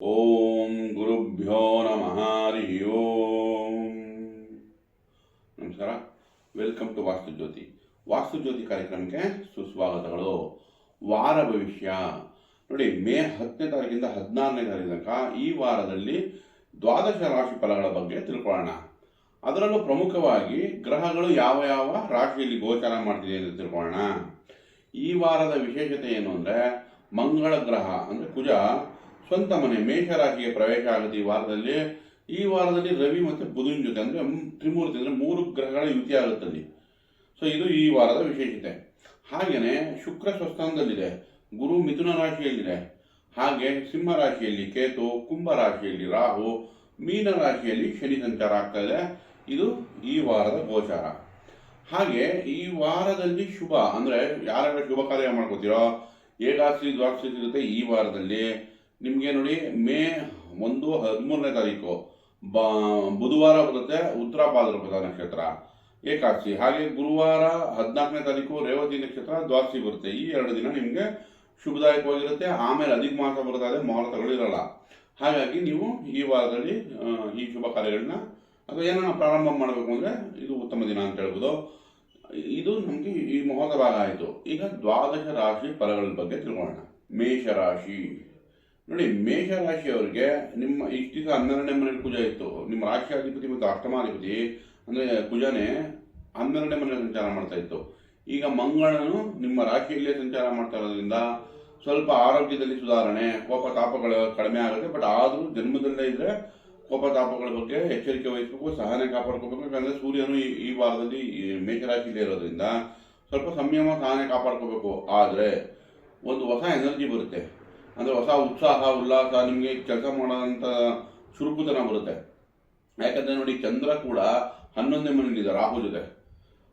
ಓಂ ಗುರುಭ್ಯೋ ನಮಃ ಹರಿ ಓಂ. ನಮಸ್ಕಾರ, ವೆಲ್ಕಮ್ ಟು ವಾಸ್ತುಜ್ಯೋತಿ ಕಾರ್ಯಕ್ರಮಕ್ಕೆ ಸುಸ್ವಾಗತಗಳು. ವಾರ ಭವಿಷ್ಯ ನೋಡಿ, ಮೇ 10ನೇ ತಾರೀಕಿಂದ 16ನೇ ತಾರೀಕು ತನಕ ಈ ವಾರದಲ್ಲಿ ದ್ವಾದಶ ರಾಶಿ ಫಲಗಳ ಬಗ್ಗೆ ತಿಳ್ಕೊಳ್ಳೋಣ. ಅದರಲ್ಲೂ ಪ್ರಮುಖವಾಗಿ ಗ್ರಹಗಳು ಯಾವ ಯಾವ ರಾಶಿಯಲ್ಲಿ ಗೋಚರ ಮಾಡ್ತಿದೆ ಅಂತ ತಿಳ್ಕೊಳ್ಳೋಣ. ಈ ವಾರದ ವಿಶೇಷತೆ ಏನು ಅಂದರೆ, ಮಂಗಳ ಗ್ರಹ ಅಂದರೆ ಕುಜ ಸ್ವಂತ ಮನೆ ಮೇಷರಾಶಿಗೆ ಪ್ರವೇಶ ಆಗುತ್ತೆ ಈ ವಾರದಲ್ಲಿ ರವಿ ಮತ್ತು ಬುಧನ ಜೊತೆ ಅಂದರೆ ತ್ರಿಮೂರ್ತಿ ಅಂದರೆ 3 ಗ್ರಹಗಳ ಯುತಿ ಆಗುತ್ತದೆ. ಸೊ ಇದು ಈ ವಾರದ ವಿಶೇಷತೆ. ಹಾಗೆಯೇ ಶುಕ್ರ ಸ್ವಸ್ಥಾನದಲ್ಲಿದೆ, ಗುರು ಮಿಥುನ ರಾಶಿಯಲ್ಲಿದೆ, ಹಾಗೆ ಸಿಂಹ ರಾಶಿಯಲ್ಲಿ ಕೇತು, ಕುಂಭ ರಾಶಿಯಲ್ಲಿ ರಾಹು, ಮೀನ ರಾಶಿಯಲ್ಲಿ ಶನಿ ಸಂಚಾರ ಆಗ್ತಾ ಇದೆ. ಇದು ಈ ವಾರದ ಗೋಚಾರ. ಹಾಗೆ ಈ ವಾರದಲ್ಲಿ ಶುಭ ಅಂದರೆ ಯಾರ್ಯಾರ ಶುಭ ಕಾರ್ಯ ಮಾಡ್ಕೋತೀರೋ ಏಕಾದಶಿ ದ್ವಾದಶಿ ಸಿಗುತ್ತೆ. ಈ ವಾರದಲ್ಲಿ ನಿಮಗೆ ನೋಡಿ, ಮೇ 1 13ನೇ ತಾರೀಕು ಬುಧವಾರ ಬರುತ್ತೆ, ಉತ್ತರ ಭಾದ್ರಪದ ನಕ್ಷತ್ರ ಏಕಾದಶಿ. ಹಾಗೆ ಗುರುವಾರ 14ನೇ ತಾರೀಕು ರೇವತಿ ನಕ್ಷತ್ರ ದ್ವಾದಶಿ ಬರುತ್ತೆ. ಈ 2 ದಿನ ನಿಮಗೆ ಶುಭದಾಯಕವಾಗಿರುತ್ತೆ. ಆಮೇಲೆ ಅಧಿಕ ಮಾಸ ಬರ್ತದೆ, ಮುಹೂರ್ತಗಳು ಇರಲ್ಲ. ಹಾಗಾಗಿ ನೀವು ಈ ವಾರದಲ್ಲಿ ಈ ಶುಭ ಕಾರ್ಯಗಳನ್ನ ಅಥವಾ ಏನನ್ನ ಪ್ರಾರಂಭ ಮಾಡಬೇಕು ಅಂದರೆ ಇದು ಉತ್ತಮ ದಿನ ಅಂತ ಹೇಳ್ಬೋದು. ಇದು ನಮಗೆ ಈ ಮುಹೂರ್ತ ಭಾಗ ಆಯಿತು. ಈಗ ದ್ವಾದಶ ರಾಶಿ ಫಲಗಳ ಬಗ್ಗೆ ತಿಳ್ಕೊಳ್ಳೋಣ. ಮೇಷರಾಶಿ ನೋಡಿ, ಮೇಷರಾಶಿಯವರಿಗೆ ನಿಮ್ಮ ಇಷ್ಟು ದಿವಸ 12ನೇ ಮನೇಲಿ ಕುಜ ಇತ್ತು. ನಿಮ್ಮ ರಾಶಿಯಾಧಿಪತಿ ಮತ್ತು ಅಷ್ಟಮಾಧಿಪತಿ ಅಂದರೆ ಕುಜನೇ 12ನೇ ಮನೇಲಿ ಸಂಚಾರ ಮಾಡ್ತಾ ಇತ್ತು. ಈಗ ಮಂಗಳನು ನಿಮ್ಮ ರಾಶಿಯಲ್ಲೇ ಸಂಚಾರ ಮಾಡ್ತಾ ಇರೋದ್ರಿಂದ ಸ್ವಲ್ಪ ಆರೋಗ್ಯದಲ್ಲಿ ಸುಧಾರಣೆ, ಕೋಪ ತಾಪಗಳು ಕಡಿಮೆ ಆಗುತ್ತೆ. ಬಟ್ ಆದರೂ ಜನ್ಮದಲ್ಲೇ ಇದ್ದರೆ ಕೋಪ ತಾಪಗಳ ಬಗ್ಗೆ ಎಚ್ಚರಿಕೆ ವಹಿಸಬೇಕು, ಸಹನೆ ಕಾಪಾಡ್ಕೋಬೇಕು. ಯಾಕಂದರೆ ಸೂರ್ಯನು ಈ ವಾರದಲ್ಲಿ ಮೇಷರಾಶಿಯಲ್ಲೇ ಇರೋದ್ರಿಂದ ಸ್ವಲ್ಪ ಸಂಯಮ, ಸಹನೆ ಕಾಪಾಡ್ಕೋಬೇಕು. ಆದರೆ ಒಂದು ಹೊಸ ಎನರ್ಜಿ ಬರುತ್ತೆ, ಅಂದರೆ ಹೊಸ ಉತ್ಸಾಹ, ಉಲ್ಲಾಸ, ನಿಮಗೆ ಕೆಲಸ ಮಾಡೋಂಥ ಚುರುಕುತನ ಬರುತ್ತೆ. ಯಾಕಂದರೆ ನೋಡಿ, ಚಂದ್ರ ಕೂಡ 11ನೇ ಮನೆಯಲ್ಲಿದೆ ರಾಹು ಜೊತೆ.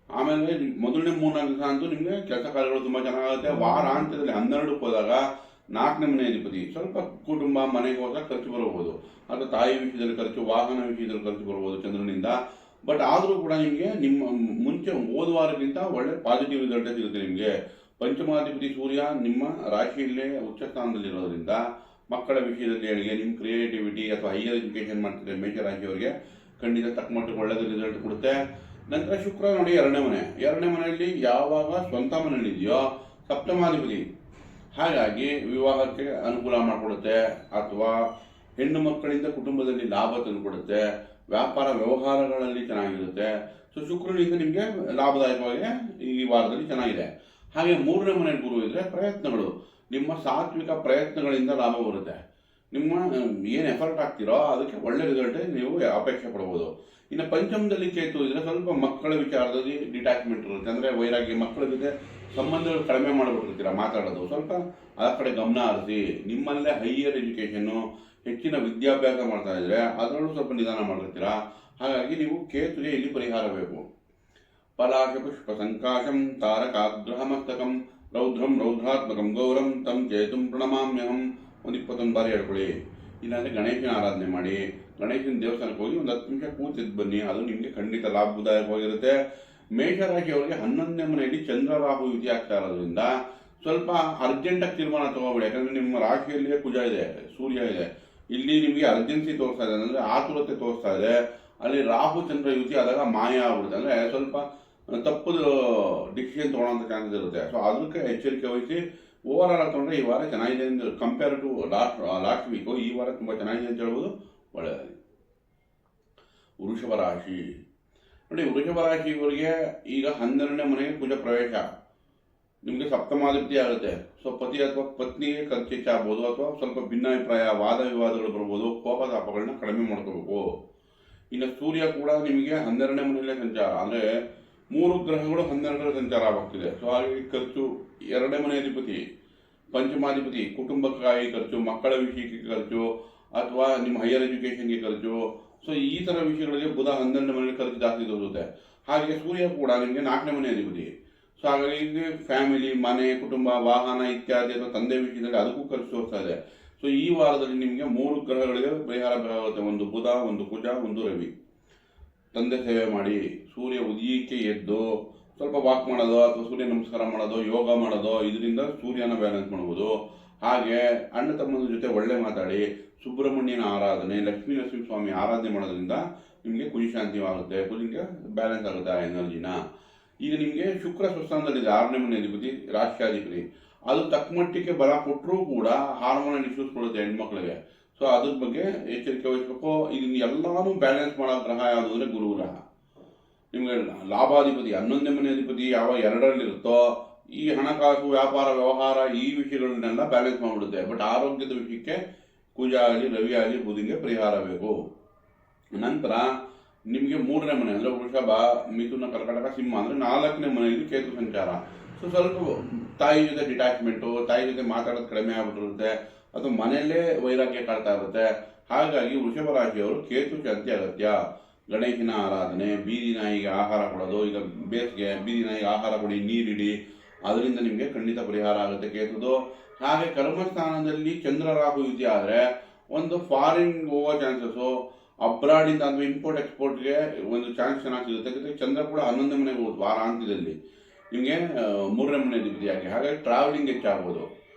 ಆಮೇಲೆ ಮೊದಲನೇ 3-4 ದಿವಸ ಅಂತೂ ನಿಮಗೆ ಕೆಲಸ ಕಾರ್ಯಗಳು ತುಂಬ ಚೆನ್ನಾಗುತ್ತೆ. ವಾರಾಂತ್ಯದಲ್ಲಿ 12ಕ್ಕೆ ಹೋದಾಗ 4ನೇ ಮನೆ ಅಧಿಪತಿ ಸ್ವಲ್ಪ ಕುಟುಂಬ, ಮನೆಗೋಸ್ಕರ ಖರ್ಚು ಬರಬಹುದು, ಅಥವಾ ತಾಯಿ ವಿಷಯದಲ್ಲಿ ಖರ್ಚು, ವಾಹನ ವಿಷಯದಲ್ಲಿ ಖರ್ಚು ಬರ್ಬೋದು ಚಂದ್ರನಿಂದ. ಬಟ್ ಆದರೂ ಕೂಡ ನಿಮಗೆ ನಿಮ್ಮ ಮುಂಚೆ ಹೋದ ವಾರಕ್ಕಿಂತ ಒಳ್ಳೆ ಪಾಸಿಟಿವ್ ರಿಸಲ್ಟೇ ಸಿಗುತ್ತೆ ನಿಮಗೆ. ಪಂಚಮಾಧಿಪತಿ ಸೂರ್ಯ ನಿಮ್ಮ ರಾಶಿಯಲ್ಲೇ ಉಚ್ಚ ಸ್ಥಾನದಲ್ಲಿರೋದ್ರಿಂದ ಮಕ್ಕಳ ವಿಷಯದಲ್ಲಿ ಹೇಳಿಗೆ ನಿಮ್ಮ ಕ್ರಿಯೇಟಿವಿಟಿ ಅಥವಾ ಹೈಯರ್ ಎಜುಕೇಷನ್ ಮಾಡ್ತಿದ್ರೆ ಮೇಷರಾಶಿಯವರಿಗೆ ಖಂಡಿತ ತಕ್ಕ ಮಟ್ಟಿಗೆ ಒಳ್ಳೆದ ರಿಸಲ್ಟ್ ಕೊಡುತ್ತೆ. ನಂತರ ಶುಕ್ರ ನೋಡಿ, 2ನೇ ಮನೆಯಲ್ಲಿ ಯಾವಾಗ ಸ್ವಂತ ಮನೆಯಲ್ಲಿದೆಯೋ ಸಪ್ತಮಾಧಿಪತಿ, ಹಾಗಾಗಿ ವಿವಾಹಕ್ಕೆ ಅನುಕೂಲ ಮಾಡಿಕೊಡುತ್ತೆ. ಅಥವಾ ಹೆಣ್ಣು ಮಕ್ಕಳಿಂದ ಕುಟುಂಬದಲ್ಲಿ ಲಾಭ ತಂದುಕೊಡುತ್ತೆ. ವ್ಯಾಪಾರ ವ್ಯವಹಾರಗಳಲ್ಲಿ ಚೆನ್ನಾಗಿರುತ್ತೆ. ಸೊ ಶುಕ್ರನಿಂದ ನಿಮಗೆ ಲಾಭದಾಯಕವಾಗಿ ಈ ವಾರದಲ್ಲಿ ಚೆನ್ನಾಗಿದೆ. ಹಾಗೆ 3ನೇ ಮನೆಯಲ್ಲಿ ಗುರು ಇದ್ದರೆ ಪ್ರಯತ್ನಗಳು, ನಿಮ್ಮ ಸಾತ್ವಿಕ ಪ್ರಯತ್ನಗಳಿಂದ ಲಾಭ ಬರುತ್ತೆ. ನಿಮ್ಮ ಏನು ಎಫರ್ಟ್ ಆಗ್ತಿರೋ ಅದಕ್ಕೆ ಒಳ್ಳೆ ರಿಸಲ್ಟ್ ನೀವು ಅಪೇಕ್ಷೆ ಪಡ್ಬೋದು. ಇನ್ನು ಪಂಚಮದಲ್ಲಿ ಕೇತು ಇದ್ದರೆ ಸ್ವಲ್ಪ ಮಕ್ಕಳ ವಿಚಾರದಲ್ಲಿ ಡಿಟ್ಯಾಚ್ಮೆಂಟ್ ಇರುತ್ತೆ, ಅಂದರೆ ವೈರಾಗ್ಯ, ಮಕ್ಕಳ ಜೊತೆ ಸಂಬಂಧಗಳು ಕಡಿಮೆ ಮಾಡಿಬಿಟ್ಟಿರ್ತೀರ, ಮಾತಾಡೋದು ಸ್ವಲ್ಪ ಆ ಕಡೆ ಗಮನ ಹರಿಸಿ. ನಿಮ್ಮಲ್ಲೇ ಹೈಯರ್ ಎಜುಕೇಷನ್ನು, ಹೆಚ್ಚಿನ ವಿದ್ಯಾಭ್ಯಾಸ ಮಾಡ್ತಾ ಇದ್ರೆ ಅದರಲ್ಲೂ ಸ್ವಲ್ಪ ನಿಧಾನ ಮಾಡಿರ್ತೀರ. ಹಾಗಾಗಿ ನೀವು ಕೇತುಗೆ ಇಲ್ಲಿ ಪರಿಹಾರ ಬೇಕು. ಪಲಾಶ ಪುಷ್ಪ ಸಂಕಾಶಂ ತಾರಕಾಗ್ರಹಮಸ್ತಕಂ ರೌದ್ರಂ ರೌದ್ರಾತ್ಮಕಂ ಗೌರಂ ತಂ ಚೇತುಂ ಪ್ರಣಮಾಮ್ಯಹಂ. ಒಂದು 21 ಬಾರಿ ಹೇಳ್ಕೊಳ್ಳಿ. ಇಲ್ಲಾಂದರೆ ಗಣೇಶನ ಆರಾಧನೆ ಮಾಡಿ, ಗಣೇಶನ ದೇವಸ್ಥಾನಕ್ಕೆ ಹೋಗಿ ಒಂದು 10 ನಿಮಿಷ ಕೂತಿದ್ದು ಬನ್ನಿ, ಅದು ನಿಮಗೆ ಖಂಡಿತ ಲಾಭದಾಯಕವಾಗಿರುತ್ತೆ. ಮೇಷರಾಶಿಯವರಿಗೆ 11ನೇ ಮನೆಯಲ್ಲಿ ಚಂದ್ರ ರಾಹು ಯುತಿ ಆಗ್ತಾ ಇರೋದ್ರಿಂದ ಸ್ವಲ್ಪ ಅರ್ಜೆಂಟಾಗಿ ತೀರ್ಮಾನ ತಗೋಬೇಡಿ. ಯಾಕಂದರೆ ನಿಮ್ಮ ರಾಶಿಯಲ್ಲಿಯೇ ಕುಜ ಇದೆ, ಸೂರ್ಯ ಇದೆ. ಇಲ್ಲಿ ನಿಮಗೆ ಅರ್ಜೆನ್ಸಿ ತೋರಿಸ್ತಾ ಇದೆ, ಅಂದರೆ ಆತುರತೆ ತೋರಿಸ್ತಾ ಇದೆ. ಅಲ್ಲಿ ರಾಹು ಚಂದ್ರ ಯುತಿ ಆದಾಗ ಮಾಯ ಆಗ್ಬಿಡುತ್ತೆ, ಅಂದರೆ ಸ್ವಲ್ಪ ತಪ್ಪದು ಡಿಸಿಷನ್ ತೊಗೊಳ್ಳೋಂಥ ಚಾನ್ಸಸ್ ಇರುತ್ತೆ. ಸೊ ಅದಕ್ಕೆ ಎಚ್ಚರಿಕೆ ವಹಿಸಿ. ಓವರ್ ಆಲ್ ತೊಗೊಂಡ್ರೆ ಈ ವಾರ ಚೆನ್ನಾಗಿದೆ ಅಂತ, ಕಂಪೇರ್ ಟು ಲಾಸ್ಟ್ ವೀಕು ಈ ವಾರ ತುಂಬ ಚೆನ್ನಾಗಿದೆ ಅಂತ ಹೇಳ್ಬೋದು. ಒಳ್ಳೆಯದಾಗಿ. ವೃಷಭ ರಾಶಿ ನೋಡಿ, ವೃಷಭ ರಾಶಿಯವರಿಗೆ ಈಗ 12ನೇ ಮನೆಗೆ ಕುಜ ಪ್ರವೇಶ, ನಿಮಗೆ ಸಪ್ತಮಾಧಿಪತಿ ಆಗುತ್ತೆ. ಸೊ ಪತಿ ಅಥವಾ ಪತ್ನಿಗೆ ಖರ್ಚು ಹೆಚ್ಚಾಗ್ಬೋದು, ಅಥವಾ ಸ್ವಲ್ಪ ಭಿನ್ನಾಭಿಪ್ರಾಯ, ವಾದ ವಿವಾದಗಳು ಬರ್ಬೋದು. ಕೋಪ ತಾಪಗಳನ್ನ ಕಡಿಮೆ ಮಾಡ್ಕೋಬೇಕು. ಇನ್ನು ಸೂರ್ಯ ಕೂಡ ನಿಮಗೆ 12ನೇ ಮನೆಯಲ್ಲೇ ಸಂಚಾರ, ಅಂದರೆ 3 ಗ್ರಹಗಳು 12ರ ಸಂಚಾರ ಆಗ್ತಿದೆ. ಸೊ ಹಾಗಾಗಿ ಖರ್ಚು, 2ನೇ ಮನೆ ಅಧಿಪತಿ ಪಂಚಮಾಧಿಪತಿ, ಕುಟುಂಬಕ್ಕಾಗಿ ಖರ್ಚು, ಮಕ್ಕಳ ವಿಷಯಕ್ಕೆ ಖರ್ಚು, ಅಥವಾ ನಿಮ್ಮ ಹೈಯರ್ ಎಜುಕೇಷನ್ಗೆ ಖರ್ಚು. ಸೊ ಈ ಥರ ವಿಷಯಗಳಿಗೆ ಬುಧ 12ನೇ ಮನೆಯಲ್ಲಿ ಖರ್ಚು ಜಾಸ್ತಿ ತೋರಿಸುತ್ತೆ. ಹಾಗೆ ಸೂರ್ಯ ಕೂಡ ನಿಮಗೆ 4ನೇ ಮನೆ ಅಧಿಪತಿ. ಸೊ ಹಾಗಾಗಿ ಫ್ಯಾಮಿಲಿ, ಮನೆ, ಕುಟುಂಬ, ವಾಹನ ಇತ್ಯಾದಿ ಅಥವಾ ತಂದೆ ವಿಷಯದಲ್ಲಿ ಅದಕ್ಕೂ ಖರ್ಚು ತೋರಿಸ್ತಾ ಇದೆ. ಸೊ ಈ ವಾರದಲ್ಲಿ ನಿಮಗೆ 3 ಗ್ರಹಗಳಿಗೆ ಪರಿಹಾರ ಬೇಕಾಗುತ್ತೆ. ಒಂದು ಬುಧ, ಒಂದು ಕುಜ, ಒಂದು ರವಿ. ತಂದೆ ಸೇವೆ ಮಾಡಿ, ಸೂರ್ಯ ಉದಯಕ್ಕೆ ಎದ್ದು ಸ್ವಲ್ಪ ವಾಕ್ ಮಾಡೋದು, ಅಥವಾ ಸೂರ್ಯ ನಮಸ್ಕಾರ ಮಾಡೋದು, ಯೋಗ ಮಾಡೋದು, ಇದರಿಂದ ಸೂರ್ಯನ ಬ್ಯಾಲೆನ್ಸ್ ಮಾಡ್ಬೋದು. ಹಾಗೆ ಅಣ್ಣ ತಮ್ಮನ ಜೊತೆ ಒಳ್ಳೆ ಮಾತಾಡಿ, ಸುಬ್ರಹ್ಮಣ್ಯನ ಆರಾಧನೆ, ಲಕ್ಷ್ಮೀ ನರಸಿಂಹಸ್ವಾಮಿ ಆರಾಧನೆ ಮಾಡೋದ್ರಿಂದ ನಿಮಗೆ ಕುಜಿಶಾಂತಿವಾಗುತ್ತೆ, ಕುಜಿಗೆ ಬ್ಯಾಲೆನ್ಸ್ ಆಗುತ್ತೆ ಆ ಎನರ್ಜಿನ. ಈಗ ನಿಮಗೆ ಶುಕ್ರ ಸ್ವಸ್ಥಾನದಲ್ಲಿದೆ, 6ನೇ ಮನೆ ಅಧಿಪತಿ, ರಾಷ್ಟ್ರಾಧಿಪತಿ. ಅದು ತಕ್ಕಮಟ್ಟಿಗೆ ಬಲ ಕೊಟ್ಟರೂ ಕೂಡ ಹಾರ್ಮೋನಲ್ ಇಶ್ಯೂಸ್ ಕೊಡುತ್ತೆ ಹೆಣ್ಮಕ್ಳಿಗೆ. ಸೊ ಅದ್ರ ಬಗ್ಗೆ ಎಚ್ಚರಿಕೆ ವಹಿಸ್ಬೇಕು. ಇದನ್ನ ಎಲ್ಲಾನು ಬ್ಯಾಲೆನ್ಸ್ ಮಾಡೋ ಗ್ರಹ ಯಾವುದು ಅಂದರೆ ಗುರು ಗ್ರಹ. ನಿಮಗೆ ಲಾಭಾಧಿಪತಿ 11ನೇ ಮನೆ ಅಧಿಪತಿ ಯಾವ 2ರಲ್ಲಿರುತ್ತೋ ಈ ಹಣಕಾಸು, ವ್ಯಾಪಾರ, ವ್ಯವಹಾರ ಈ ವಿಷಯಗಳನ್ನೆಲ್ಲ ಬ್ಯಾಲೆನ್ಸ್ ಮಾಡಿಬಿಡುತ್ತೆ. ಬಟ್ ಆರೋಗ್ಯದ ವಿಷಯಕ್ಕೆ ಕುಜ ಆಗಲಿ, ರವಿ ಆಗಲಿ, ಬುಧನಿಗೆ ಪರಿಹಾರ ಬೇಕು. ನಂತರ ನಿಮಗೆ 3ನೇ ಮನೆ ಅಂದರೆ ವೃಷಭ, ಮಿಥುನ, ಕರ್ಕಾಟಕ, ಸಿಂಹ ಅಂದರೆ 4ನೇ ಮನೆಯಲ್ಲಿ ಕೇತು ಸಂಚಾರ. ಸೊ ಸ್ವಲ್ಪ ತಾಯಿ ಜೊತೆ ಡಿಟ್ಯಾಚ್ಮೆಂಟು, ತಾಯಿ ಜೊತೆ ಮಾತಾಡೋದು ಕಡಿಮೆ ಆಗ್ಬಿಟ್ಟಿರುತ್ತೆ, ಅಥವಾ ಮನೆಯಲ್ಲೇ ವೈರಾಗ್ಯ ಕಾಡ್ತಾ ಇರುತ್ತೆ. ಹಾಗಾಗಿ ವೃಷಭ ರಾಶಿಯವರು ಕೇತು ಶಾಂತಿ ಅಗತ್ಯ. ಗಣೇಶನ ಆರಾಧನೆ, ಬೀದಿ ನಾಯಿಗೆ ಆಹಾರ ಕೊಡೋದು. ಈಗ ಬೇಸಿಗೆ ಬೀದಿ ನಾಯಿಗೆ ಆಹಾರ ಕೊಡಿ, ನೀರಿಡಿ, ಅದರಿಂದ ನಿಮಗೆ ಖಂಡಿತ ಪರಿಹಾರ ಆಗುತ್ತೆ ಕೇತುದು. ಹಾಗೆ ಕರ್ಮಸ್ಥಾನದಲ್ಲಿ ಚಂದ್ರ ರಾಹು ಯುತಿ ಆದರೆ ಒಂದು ಫಾರಿನ್ ಹೋಗೋ ಚಾನ್ಸಸ್ಸು, ಅಬ್ರಾಡಿಂದ ಅಂದರೆ ಇಂಪೋರ್ಟ್ ಎಕ್ಸ್ಪೋರ್ಟ್ಗೆ ಒಂದು ಚಾನ್ಸ್ ಚೆನ್ನಾಗಿ ಸಿಗುತ್ತೆ. ಯಾಕಂದರೆ ಚಂದ್ರ ಕೂಡ 11ನೇ ಮನೆಗೆ ಹೋಗುದು ವಾರಾಂತ್ಯದಲ್ಲಿ ನಿಮಗೆ 3ನೇ ಮನೆ ಅಧಿಪತಿಯಾಗಿ. ಹಾಗಾಗಿ ಟ್ರಾವೆಲಿಂಗ್ ಹೆಚ್ಚಾಗ್ಬೋದು.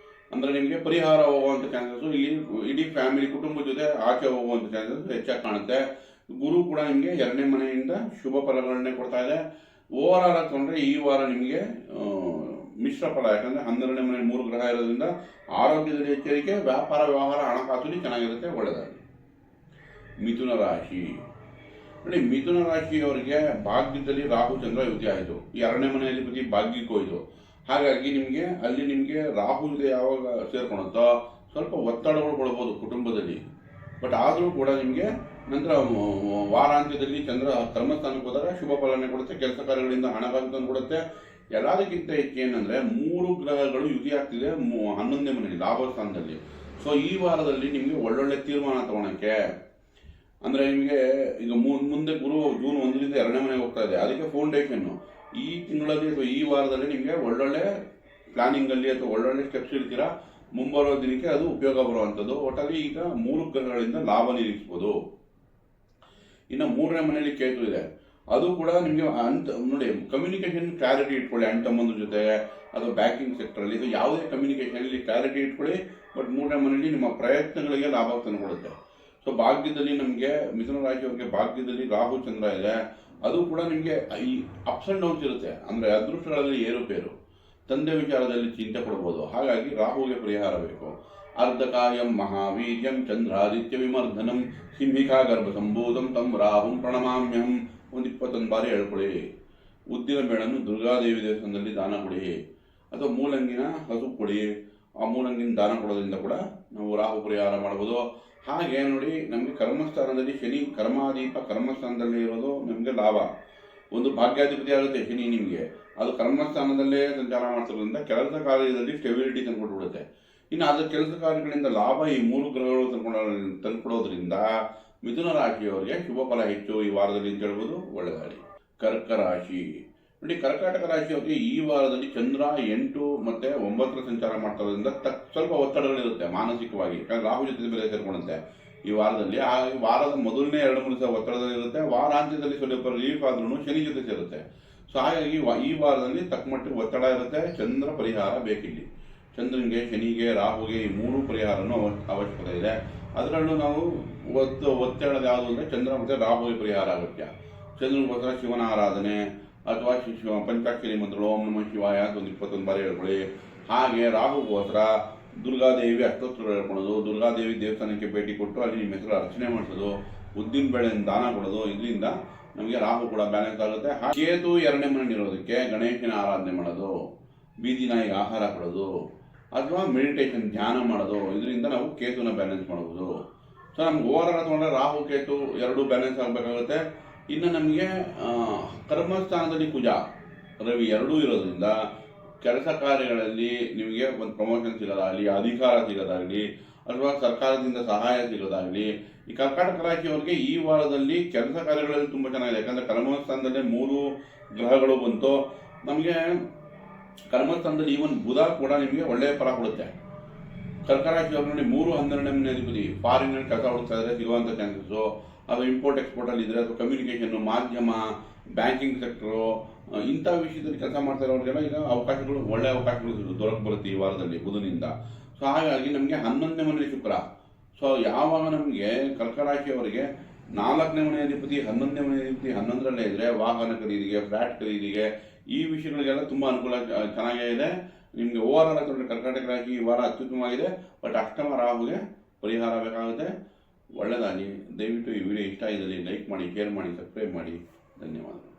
ಅಂದರೆ ನಿಮಗೆ ಪರಿಹಾರ ಹೋಗುವಂಥ ಚಾನ್ಸಸ್ಸು ಇಲ್ಲಿ ಇಡೀ ಫ್ಯಾಮಿಲಿ ಕುಟುಂಬದ ಜೊತೆ ಆಚೆ ಹೋಗುವಂಥ ಚಾನ್ಸಸ್ ಹೆಚ್ಚಾಗಿ ಕಾಣುತ್ತೆ. ಗುರು ಕೂಡ ನಿಮಗೆ 2ನೇ ಮನೆಯಿಂದ ಶುಭ ಫಲಗಳನ್ನೇ ಕೊಡ್ತಾ ಇದೆ. ಓವರ್ ಆಲ್ ತಗೊಂಡ್ರೆ ಈ ವಾರ ನಿಮಗೆ ಮಿಶ್ರ ಫಲ. ಯಾಕಂದರೆ 12ನೇ ಮನೆ 3 ಗ್ರಹ ಇರೋದ್ರಿಂದ ಆರೋಗ್ಯದಲ್ಲಿ ಎಚ್ಚರಿಕೆ, ವ್ಯಾಪಾರ, ವ್ಯವಹಾರ, ಹಣಕಾಸಲ್ಲಿ ಚೆನ್ನಾಗಿರುತ್ತೆ, ಒಳ್ಳೆಯದಾಗಿ. ಮಿಥುನ ರಾಶಿ ನೋಡಿ, ಮಿಥುನ ರಾಶಿಯವರಿಗೆ ಭಾಗ್ಯದಲ್ಲಿ ರಾಹು ಚಂದ್ರ ಯುತಿ ಆಯಿತು. 2ನೇ ಮನೆ ಅಧಿಪತಿ ಭಾಗ್ಯಕ್ಕೆ ಹೋಯಿತು. ಹಾಗಾಗಿ ನಿಮಗೆ ಅಲ್ಲಿ ನಿಮಗೆ ರಾಹು ಜೊತೆ ಯಾವಾಗ ಸೇರ್ಕೊಳುತ್ತೋ ಸ್ವಲ್ಪ ಒತ್ತಡಗಳು ಕೊಡ್ಬೋದು ಕುಟುಂಬದಲ್ಲಿ. ಬಟ್ ಆದರೂ ಕೂಡ ನಿಮಗೆ ನಂತರ ವಾರಾಂತ್ಯದಲ್ಲಿ ಚಂದ್ರ ಕರ್ಮಸ್ಥಾನಕ್ಕೆ ಹೋದಾಗ ಶುಭ ಫಲನೆ ಕೊಡುತ್ತೆ, ಕೆಲಸ ಕಾರ್ಯಗಳಿಂದ ಹಣಕಾಸು ಕೊಡುತ್ತೆ. ಎಲ್ಲದಕ್ಕಿಂತ ಹೆಚ್ಚು ಏನಂದರೆ 3 ಗ್ರಹಗಳು ಯುತಿ ಆಗ್ತಿದೆ 11ನೇ ಮನೆಯಲ್ಲಿ ಲಾಭಸ್ಥಾನದಲ್ಲಿ. ಸೊ ಈ ವಾರದಲ್ಲಿ ನಿಮಗೆ ಒಳ್ಳೊಳ್ಳೆ ತೀರ್ಮಾನ ತಗೊಳಕ್ಕೆ, ಅಂದರೆ ನಿಮಗೆ ಈಗ ಮುಂದೆ ಗುರು ಜೂನ್ 1ರಿಂದ 2ನೇ ಮನೆಗೆ ಹೋಗ್ತಾ ಇದೆ, ಅದಕ್ಕೆ ಫೌಂಡೇಶನ್ನು ಈ ತಿಂಗಳಲ್ಲಿ ಅಥವಾ ಈ ವಾರದಲ್ಲಿ ನಿಮಗೆ ಒಳ್ಳೊಳ್ಳೆ ಪ್ಲಾನಿಂಗಲ್ಲಿ ಅಥವಾ ಒಳ್ಳೊಳ್ಳೆ ಸ್ಟೆಪ್ಸ್ ಇಡ್ತೀರಾ. ಮುಂಬರುವ ದಿನಕ್ಕೆ ಅದು ಉಪಯೋಗ ಬರುವಂಥದ್ದು. ಒಟ್ಟಾಗಿ ಈಗ 3 ಗ್ರಹಗಳಿಂದ ಲಾಭ ನಿರೀಕ್ಷಿಸ್ಬೋದು. ಇನ್ನು 3ನೇ ಮನೆಯಲ್ಲಿ ಕೇತು ಇದೆ, ಅದು ಕೂಡ ನಿಮಗೆ ನೋಡಿ ಕಮ್ಯುನಿಕೇಷನ್ ಕ್ಲಾರಿಟಿ ಇಟ್ಕೊಳ್ಳಿ. ಅಣ್ಣ ಜೊತೆ ಅಥವಾ ಬ್ಯಾಂಕಿಂಗ್ ಸೆಕ್ಟರಲ್ಲಿ ಇದು ಯಾವುದೇ ಕಮ್ಯುನಿಕೇಷನಲ್ಲಿ ಕ್ಲಾರಿಟಿ ಇಟ್ಕೊಳ್ಳಿ. ಬಟ್ 3ನೇ ಮನೆಯಲ್ಲಿ ನಿಮ್ಮ ಪ್ರಯತ್ನಗಳಿಗೆ ಲಾಭ ತಂದುಕೊಡುತ್ತೆ. ಸೊ ಭಾಗ್ಯದಲ್ಲಿ ನಮಗೆ ಮಿಥುನ ರಾಶಿಯವರಿಗೆ ಭಾಗ್ಯದಲ್ಲಿ ರಾಹು ಚಂದ್ರ ಇದೆ. ಅದು ಕೂಡ ನಿಮಗೆ ಈ ಅಪ್ಸ್ ಆ್ಯಂಡ್ ಡೌನ್ಸ್ ಇರುತ್ತೆ. ಅಂದರೆ ಅದೃಷ್ಟಗಳಲ್ಲಿ ಏರುಪೇರು, ತಂದೆ ವಿಚಾರದಲ್ಲಿ ಚಿಂತೆ ಪಡ್ಬೋದು. ಹಾಗಾಗಿ ರಾಹುಗೆ ಪರಿಹಾರ ಬೇಕು. ಅರ್ಧಕಾಯಂ ಮಹಾವೀರ್ಯಂ ಚಂದ್ರಾದಿತ್ಯ ವಿಮರ್ಧನಂ ಸಿಂಹಿಕಾ ಗರ್ಭ ಸಂಭೂತಂ ತಂ ರಾಹುಂ ಪ್ರಣಮಾಮ್ಯಹಂ ಒಂದು 21 ಬಾರಿ ಹೇಳ್ಕೊಳ್ಳಿ. ಉದ್ದಿನ ಬೇಳನ್ನು ದುರ್ಗಾದೇವಿ ದೇವಸ್ಥಾನದಲ್ಲಿ ದಾನ ಕೊಡಿ, ಅಥವಾ ಮೂಲಂಗಿನ ಹಸು ಕೊಡಿ. ಆ ಮೂಲಂಗಿನ ದಾನ ಕೊಡೋದ್ರಿಂದ ಕೂಡ ನಾವು ರಾಹು ಪರಿಹಾರ ಮಾಡ್ಬೋದು. ಹಾಗೆ ನೋಡಿ, ನಮಗೆ ಕರ್ಮಸ್ಥಾನದಲ್ಲಿ ಶನಿ ಕರ್ಮಾದೀಪ ಕರ್ಮಸ್ಥಾನದಲ್ಲಿ ಇರೋದು ನಮಗೆ ಲಾಭ. ಒಂದು ಭಾಗ್ಯಾಧಿಪತಿ ಆಗುತ್ತೆ ಶನಿ ನಿಮಗೆ, ಅದು ಕರ್ಮಸ್ಥಾನದಲ್ಲೇ ಸಂಚಾರ ಮಾಡ್ತಿರೋದ್ರಿಂದ ಕೆಲಸ ಕಾರ್ಯದಲ್ಲಿ ಸ್ಟೆಬಿಲಿಟಿ ತಂದುಕೊಟ್ಬಿಡುತ್ತೆ. ಇನ್ನು ಅದರ ಕೆಲಸ ಕಾರ್ಯಗಳಿಂದ ಲಾಭ ಈ 3 ಗ್ರಹಗಳು ತಂದುಕೊಡೋದ್ರಿಂದ ಮಿಥುನ ರಾಶಿಯವರಿಗೆ ಶುಭ ಫಲ ಹೆಚ್ಚು ಈ ವಾರದಲ್ಲಿ ಅಂತ ಹೇಳ್ಬೋದು, ಒಳ್ಳೆಯದಾಗಲಿ. ಕರ್ಕ ರಾಶಿ ನೋಡಿ, ಕರ್ಕಾಟಕ ರಾಶಿಯವರಿಗೆ ಈ ವಾರದಲ್ಲಿ ಚಂದ್ರ 8 ಮತ್ತು 9 ಸಂಚಾರ ಮಾಡ್ತಿರೋದ್ರಿಂದ ಸ್ವಲ್ಪ ಒತ್ತಡಗಳಿರುತ್ತೆ ಮಾನಸಿಕವಾಗಿ. ಯಾಕಂದರೆ ರಾಹು ಜೊತೆ ಬೇರೆ ಸೇರ್ಕೊಳ್ಳುತ್ತೆ ಈ ವಾರದಲ್ಲಿ. ಆ ವಾರದ ಮೊದಲನೇ 2-3 ದಿವಸ ಒತ್ತಡದಲ್ಲಿರುತ್ತೆ. ವಾರಾಂತ್ಯದಲ್ಲಿ ಸ್ವಲ್ಪ ರಿಲೀಫ್ ಆದ್ರೂ ಶನಿ ಜೊತೆ ಸೇರುತ್ತೆ. ಸೊ ಹಾಗಾಗಿ ಈ ವಾರದಲ್ಲಿ ತಕ್ಕಮಟ್ಟಿಗೆ ಒತ್ತಡ ಇರುತ್ತೆ. ಚಂದ್ರ ಪರಿಹಾರ ಬೇಕಿಲ್ಲಿ. ಚಂದ್ರನಿಗೆ, ಶನಿಗೆ, ರಾಹುಗೆ ಈ 3 ಪರಿಹಾರನೂ ಅವಶ್ಯಕತೆ ಇದೆ. ಅದರಲ್ಲೂ ನಾವು ಒತ್ತಡದ ಯಾವುದು ಅಂದರೆ ಚಂದ್ರ ಮತ್ತು ರಾಹುಗೆ ಪರಿಹಾರ ಅಗತ್ಯ. ಚಂದ್ರನಿಗೋಸ್ಕರ ಶಿವನ ಆರಾಧನೆ ಅಥವಾ ಪಂಚಾಕ್ಷರಿ ಮಂತ್ರಗಳು, ಓಂ ನಮಃ ಶಿವಾಯ ಒಂದು 21 ಬಾರಿ ಹೇಳ್ಕೊಳ್ಳಿ. ಹಾಗೆ ರಾಹುಗೋಸ್ಕರ ದುರ್ಗಾದೇವಿ ಅಷ್ಟೋತ್ತರ ಹೇಳ್ಕೊಳ್ಳೋದು, ದುರ್ಗಾದೇವಿ ದೇವಸ್ಥಾನಕ್ಕೆ ಭೇಟಿ ಕೊಟ್ಟು ಅಲ್ಲಿ ನಿಮ್ಮ ಹೆಸರು ಅರ್ಚನೆ ಮಾಡಿಸೋದು, ಉದ್ದಿನ ಬೇಳೆಯನ್ನು ದಾನ ಕೊಡೋದು. ಇದರಿಂದ ನಮಗೆ ರಾಹು ಕೂಡ ಬ್ಯಾಲೆನ್ಸ್ ಆಗುತ್ತೆ. ಕೇತು 2ನೇ ಮನೆ ಇರೋದಕ್ಕೆ ಗಣೇಶನ ಆರಾಧನೆ ಮಾಡೋದು, ಬೀದಿ ನಾಯಿಗೆ ಆಹಾರ ಕೊಡೋದು, ಅಥವಾ ಮೆಡಿಟೇಷನ್ ಧ್ಯಾನ ಮಾಡೋದು. ಇದರಿಂದ ನಾವು ಕೇತುನ ಬ್ಯಾಲೆನ್ಸ್ ಮಾಡ್ಬೋದು. ಸೊ ನಮ್ಗೆ ಓವರ್ ಆಲ್ ತಗೊಂಡ್ರೆ ರಾಹು ಕೇತು 2 ಬ್ಯಾಲೆನ್ಸ್ ಆಗಬೇಕಾಗುತ್ತೆ. ಇನ್ನು ನಮಗೆ ಕರ್ಮಸ್ಥಾನದಲ್ಲಿ ಕುಜ ರವಿ 2 ಇರೋದ್ರಿಂದ ಕೆಲಸ ಕಾರ್ಯಗಳಲ್ಲಿ ನಿಮಗೆ ಒಂದು ಪ್ರಮೋಷನ್ ಸಿಗೋದಾಗಲಿ, ಅಧಿಕಾರ ಸಿಗೋದಾಗಲಿ, ಅಥವಾ ಸರ್ಕಾರದಿಂದ ಸಹಾಯ ಸಿಗೋದಾಗಲಿ. ಈ ಕರ್ಕಾಟಕ ರಾಶಿಯವರಿಗೆ ಈ ವಾರದಲ್ಲಿ ಕೆಲಸ ಕಾರ್ಯಗಳಲ್ಲಿ ತುಂಬ ಚೆನ್ನಾಗಿದೆ. ಯಾಕಂದರೆ ಕರ್ಮಸ್ಥಾನದಲ್ಲೇ 3 ಗ್ರಹಗಳು ಬಂತು. ನಮಗೆ ಕರ್ಮಸ್ಥಾನದಲ್ಲಿ ಈವನ್ ಬುಧ ಕೂಡ ನಿಮಗೆ ಒಳ್ಳೆಯ ಫಲ ಕೊಡುತ್ತೆ. ಕರ್ಕಾಟಕ ರಾಶಿಯವರು ನೋಡಿ 3, 12ನೇ ಮನೆ ಅಧಿಪತಿ ಫಾರಿನಲ್ಲಿ ಕೆಲಸ ಹುಡುಕ್ತಾ ಇದ್ರೆ ಸಿಗುವಂಥ ಚಾನ್ಸಸ್ಸು, ಅದು ಇಂಪೋರ್ಟ್ ಎಕ್ಸ್ಪೋರ್ಟಲ್ಲಿ ಇದ್ದರೆ, ಅಥವಾ ಕಮ್ಯುನಿಕೇಷನ್ನು, ಮಾಧ್ಯಮ, ಬ್ಯಾಂಕಿಂಗ್ ಸೆಕ್ಟರು, ಇಂಥ ವಿಷಯದಲ್ಲಿ ಕೆಲಸ ಮಾಡ್ತಾ ಇರೋರಿಗೆಲ್ಲ ಈಗ ಅವಕಾಶಗಳು, ಒಳ್ಳೆಯ ಅವಕಾಶಗಳು ದೊರಕ ಬರುತ್ತೆ ಈ ವಾರದಲ್ಲಿ ಬುಧನಿಂದ. ಸೊ ಹಾಗಾಗಿ ನಮಗೆ 11ನೇ ಮನೆ ಶುಕ್ರ. ಸೊ ಯಾವಾಗ ನಮಗೆ ಕರ್ಕ ರಾಶಿಯವರಿಗೆ 4ನೇ ಮನೆ ಅಧಿಪತಿ 11ನೇ ಮನೆ ಅಧಿಪತಿ 11ರಲ್ಲೇ ಇದ್ದರೆ ವಾಹನ ಖರೀದಿಗೆ, ಫ್ಲ್ಯಾಟ್ ಖರೀದಿಗೆ, ಈ ವಿಷಯಗಳಿಗೆಲ್ಲ ತುಂಬ ಅನುಕೂಲ ಚೆನ್ನಾಗೇ ಇದೆ. ನಿಮಗೆ ಓವರ್ ಆಲ್ ಕರ್ಕಾಟಕ ರಾಶಿ ಈ ವಾರ ಅತ್ಯುತ್ತಮವಾಗಿದೆ. ಬಟ್ ಅಷ್ಟಮ ರಾಹುಗೆ ಪರಿಹಾರ ಬೇಕಾಗುತ್ತೆ. ಒಳ್ಳೆಯದಾಗಿ. ದಯವಿಟ್ಟು ಈ ವಿಡಿಯೋ ಇಷ್ಟ ಇದ್ದಲ್ಲಿ ಲೈಕ್ ಮಾಡಿ, ಶೇರ್ ಮಾಡಿ, ಸಬ್ಸ್ಕ್ರೈಬ್ ಮಾಡಿ. ಧನ್ಯವಾದಗಳು.